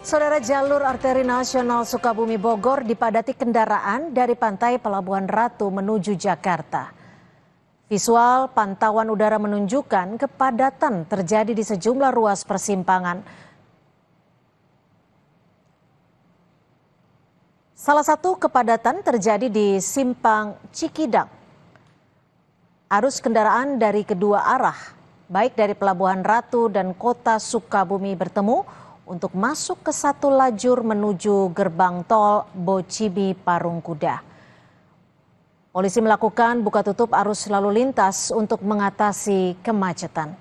Saudara, jalur arteri nasional Sukabumi Bogor dipadati kendaraan dari pantai Pelabuhan Ratu menuju Jakarta. Visual pantauan udara menunjukkan kepadatan terjadi di sejumlah ruas persimpangan. Salah satu kepadatan terjadi di Simpang Cikidang. Arus kendaraan dari kedua arah, baik dari Pelabuhan Ratu dan Kota Sukabumi bertemu untuk masuk ke satu lajur menuju gerbang tol Bocibi Parungkuda. Polisi melakukan buka tutup arus lalu lintas untuk mengatasi kemacetan.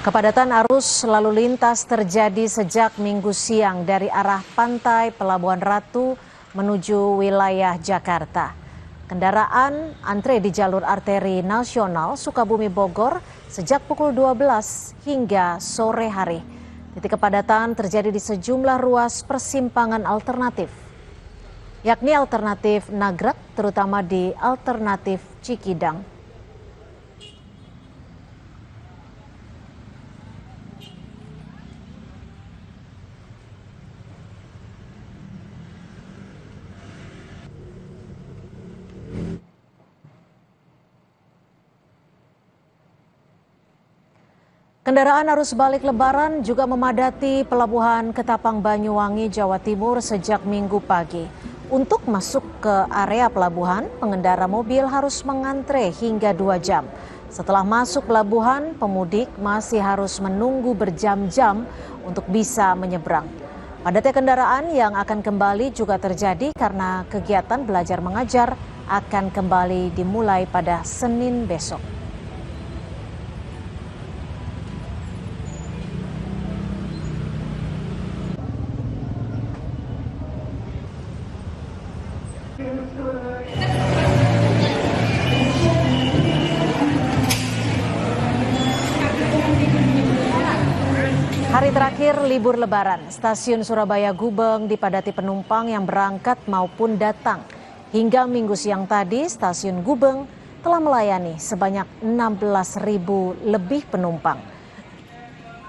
Kepadatan arus lalu lintas terjadi sejak Minggu siang dari arah pantai Pelabuhan Ratu menuju wilayah Jakarta. Kendaraan antre di jalur arteri nasional Sukabumi Bogor sejak pukul 12 hingga sore hari. Titik kepadatan terjadi di sejumlah ruas persimpangan alternatif, yakni alternatif Nagrek, terutama di alternatif Cikidang. Kendaraan arus balik Lebaran juga memadati Pelabuhan Ketapang Banyuwangi, Jawa Timur sejak Minggu pagi. Untuk masuk ke area pelabuhan, pengendara mobil harus mengantre hingga 2 jam. Setelah masuk pelabuhan, pemudik masih harus menunggu berjam-jam untuk bisa menyeberang. Padatnya kendaraan yang akan kembali juga terjadi karena kegiatan belajar mengajar akan kembali dimulai pada Senin besok. Hari terakhir libur Lebaran, stasiun Surabaya Gubeng dipadati penumpang yang berangkat maupun datang. Hingga Minggu siang tadi, stasiun Gubeng telah melayani sebanyak 16.000 lebih penumpang.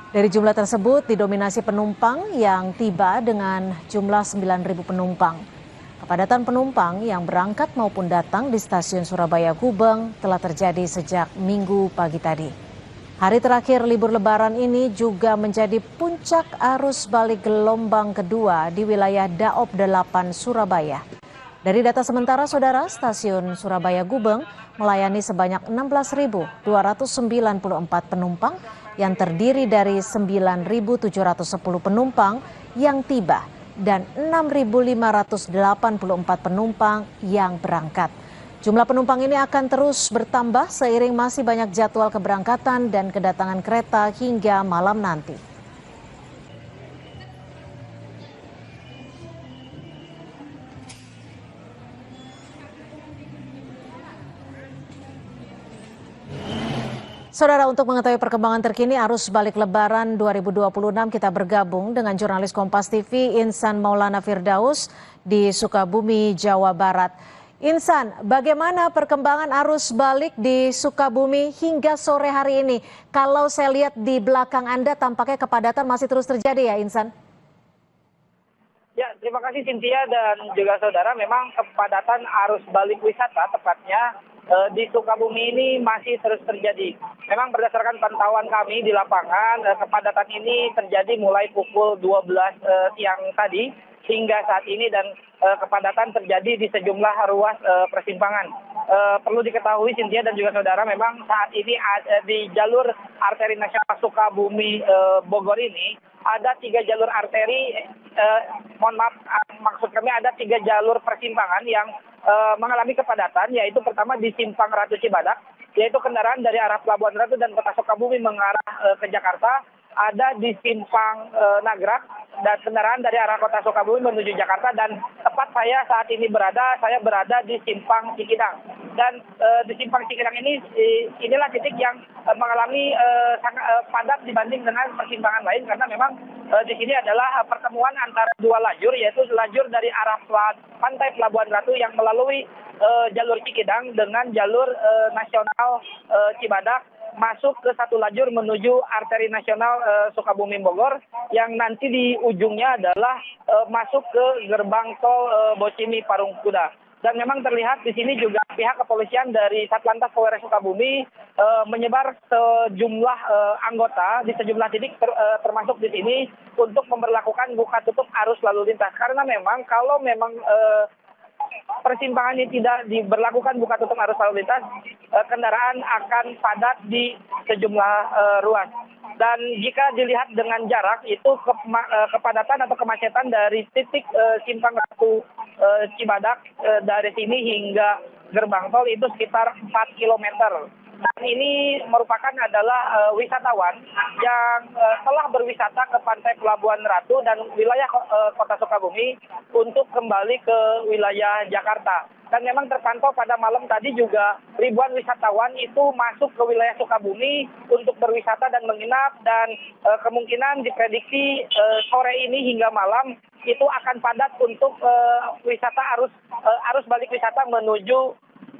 Dari jumlah tersebut didominasi penumpang yang tiba dengan jumlah 9.000 penumpang. Kepadatan penumpang yang berangkat maupun datang di stasiun Surabaya Gubeng telah terjadi sejak Minggu pagi tadi. Hari terakhir libur Lebaran ini juga menjadi puncak arus balik gelombang kedua di wilayah Daop 8 Surabaya. Dari data sementara, saudara, stasiun Surabaya Gubeng melayani sebanyak 16.294 penumpang yang terdiri dari 9.710 penumpang yang tiba dan 6.584 penumpang yang berangkat. Jumlah penumpang ini akan terus bertambah seiring masih banyak jadwal keberangkatan dan kedatangan kereta hingga malam nanti. Saudara, untuk mengetahui perkembangan terkini arus balik Lebaran 2026, kita bergabung dengan jurnalis Kompas TV Insan Maulana Firdaus di Sukabumi, Jawa Barat. Insan, bagaimana perkembangan arus balik di Sukabumi hingga sore hari ini? Kalau saya lihat di belakang Anda tampaknya kepadatan masih terus terjadi ya, Insan? Ya, terima kasih Cynthia dan juga saudara. Memang kepadatan arus balik wisata tepatnya di Sukabumi ini masih terus terjadi. Memang berdasarkan pantauan kami di lapangan, kepadatan ini terjadi mulai pukul 12 siang tadi hingga saat ini, dan kepadatan terjadi di sejumlah ruas persimpangan. Perlu diketahui Cynthia dan juga saudara, memang saat ini di jalur arteri nasional Sukabumi Bogor ini ada 3 jalur arteri, maksud kami ada 3 jalur persimpangan yang mengalami kepadatan, yaitu pertama di Simpang Ratu Cibadak, yaitu kendaraan dari arah Pelabuhan Ratu dan Kota Sukabumi mengarah ke Jakarta. Ada di Simpang Nagrek dan kendaraan dari arah Kota Sukabumi menuju Jakarta, dan tepat saya saat ini saya berada di Simpang Cikidang. dan di simpang Cikidang ini inilah titik yang mengalami sangat padat dibanding dengan persimpangan lain karena memang di sini adalah pertemuan antara dua lajur, yaitu lajur dari arah pantai Pelabuhan Ratu yang melalui jalur Cikidang dengan jalur nasional Cibadak masuk ke satu lajur menuju arteri nasional Sukabumi Bogor yang nanti di ujungnya adalah masuk ke gerbang tol Bocimi Parung Kuda. Dan memang terlihat di sini juga pihak kepolisian dari Satlantas Polres Sukabumi menyebar sejumlah anggota di sejumlah titik termasuk di sini untuk memberlakukan buka tutup arus lalu lintas. Karena memang kalau memang persimpangan ini tidak diberlakukan buka tutup arus lalu lintas, kendaraan akan padat di sejumlah ruas. Dan jika dilihat dengan jarak itu kepadatan atau kemacetan dari titik simpang Ratu Cibadak dari sini hingga gerbang tol itu sekitar 4 kilometer. Dan ini merupakan adalah wisatawan yang telah berwisata ke pantai Pelabuhan Ratu dan wilayah kota Sukabumi untuk kembali ke wilayah Jakarta. Dan memang terpantau pada malam tadi juga ribuan wisatawan itu masuk ke wilayah Sukabumi untuk berwisata dan menginap, dan kemungkinan diprediksi sore ini hingga malam itu akan padat untuk wisata arus balik wisata menuju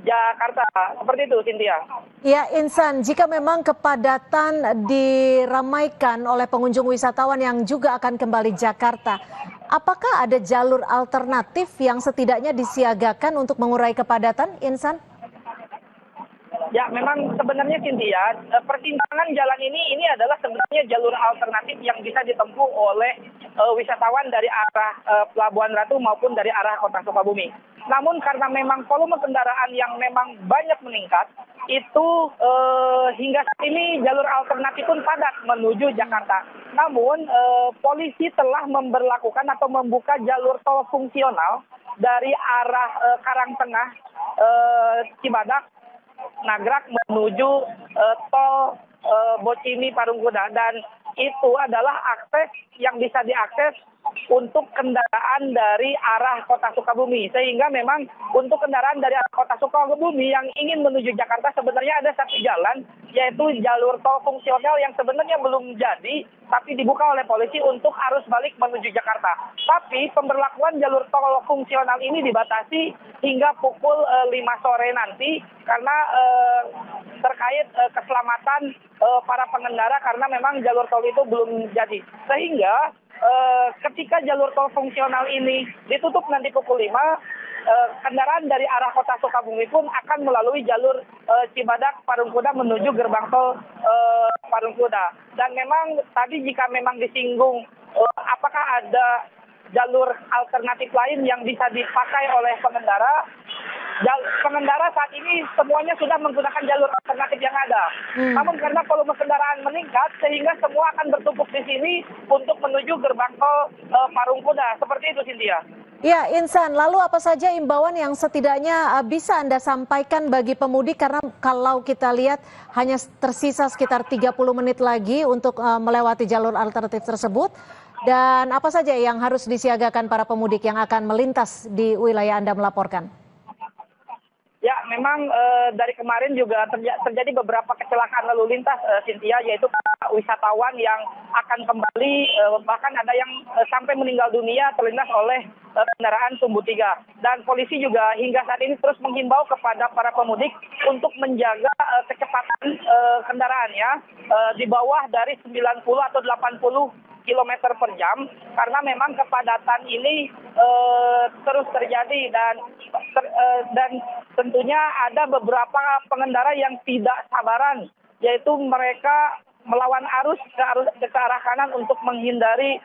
Jakarta. Seperti itu, Cynthia. Ya, Insan, jika memang kepadatan diramaikan oleh pengunjung wisatawan yang juga akan kembali Jakarta, apakah ada jalur alternatif yang setidaknya disiagakan untuk mengurai kepadatan, Insan? Ya, memang sebenarnya Cynthia, pertimbangan jalan ini adalah sebenarnya jalur alternatif yang bisa ditempuh oleh wisatawan dari arah Pelabuhan Ratu maupun dari arah kota Sukabumi. Namun karena memang volume kendaraan yang memang banyak meningkat, itu hingga saat ini jalur alternatif pun padat menuju Jakarta. Namun polisi telah memberlakukan atau membuka jalur tol fungsional dari arah Karangtengah, Cibadak, Nagrak menuju tol Bocimi Parung Kuda, dan itu adalah akses yang bisa diakses untuk kendaraan dari arah kota Sukabumi. Sehingga memang untuk kendaraan dari arah kota Sukabumi yang ingin menuju Jakarta sebenarnya ada satu jalan, yaitu jalur tol fungsional yang sebenarnya belum jadi, tapi dibuka oleh polisi untuk arus balik menuju Jakarta. Tapi pemberlakuan jalur tol fungsional ini dibatasi hingga pukul 5 sore nanti karena terkait keselamatan para pengendara, karena memang jalur tol itu belum jadi. Sehingga ketika jalur tol fungsional ini ditutup nanti pukul 5, kendaraan dari arah kota Sukabumi pun akan melalui jalur Cibadak Parung Kuda menuju gerbang tol Parung Kuda. Dan memang tadi jika memang disinggung apakah ada jalur alternatif lain yang bisa dipakai oleh pengendara, pengendara saat ini semuanya sudah menggunakan jalur alternatif yang ada. Namun karena volume kendaraan meningkat, sehingga semua akan bertumpuk di sini untuk menuju gerbang tol Parung Kuda. Seperti itu, Cynthia. Ya, Insan, lalu apa saja imbauan yang setidaknya bisa Anda sampaikan bagi pemudik, karena kalau kita lihat hanya tersisa sekitar 30 menit lagi untuk melewati jalur alternatif tersebut, dan apa saja yang harus disiagakan para pemudik yang akan melintas di wilayah Anda melaporkan? Ya, memang dari kemarin juga terjadi beberapa kecelakaan lalu lintas, Cynthia, yaitu wisatawan yang akan kembali, bahkan ada yang sampai meninggal dunia terlindas oleh kendaraan sumbu 3. Dan polisi juga hingga saat ini terus menghimbau kepada para pemudik untuk menjaga kecepatan kendaraannya di bawah dari 90 atau 80 kilometer per jam, karena memang kepadatan ini terus terjadi, dan tentunya ada beberapa pengendara yang tidak sabaran, yaitu mereka melawan arus ke arah kanan untuk menghindari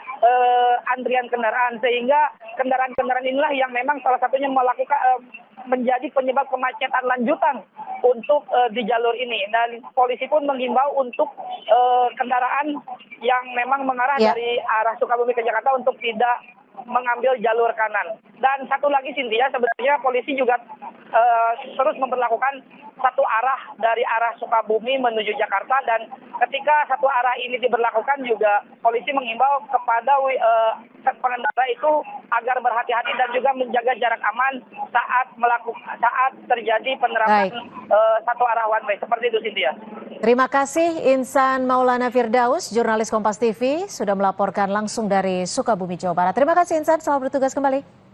antrian kendaraan, sehingga kendaraan-kendaraan inilah yang memang salah satunya menjadi penyebab kemacetan lanjutan untuk di jalur ini. Dan polisi pun menghimbau untuk kendaraan yang memang mengarah dari arah Sukabumi ke Jakarta untuk tidak mengambil jalur kanan. Dan satu lagi, Cynthia, sebenarnya polisi juga terus memberlakukan satu arah dari arah Sukabumi menuju Jakarta, dan ketika satu arah ini diberlakukan juga polisi mengimbau kepada pengendara itu agar berhati-hati dan juga menjaga jarak aman saat terjadi penerapan satu arah one way. Seperti itu, Cynthia. Terima kasih Insan Maulana Firdaus, jurnalis Kompas TV, sudah melaporkan langsung dari Sukabumi, Jawa Barat. Terima kasih Insan, selamat bertugas kembali.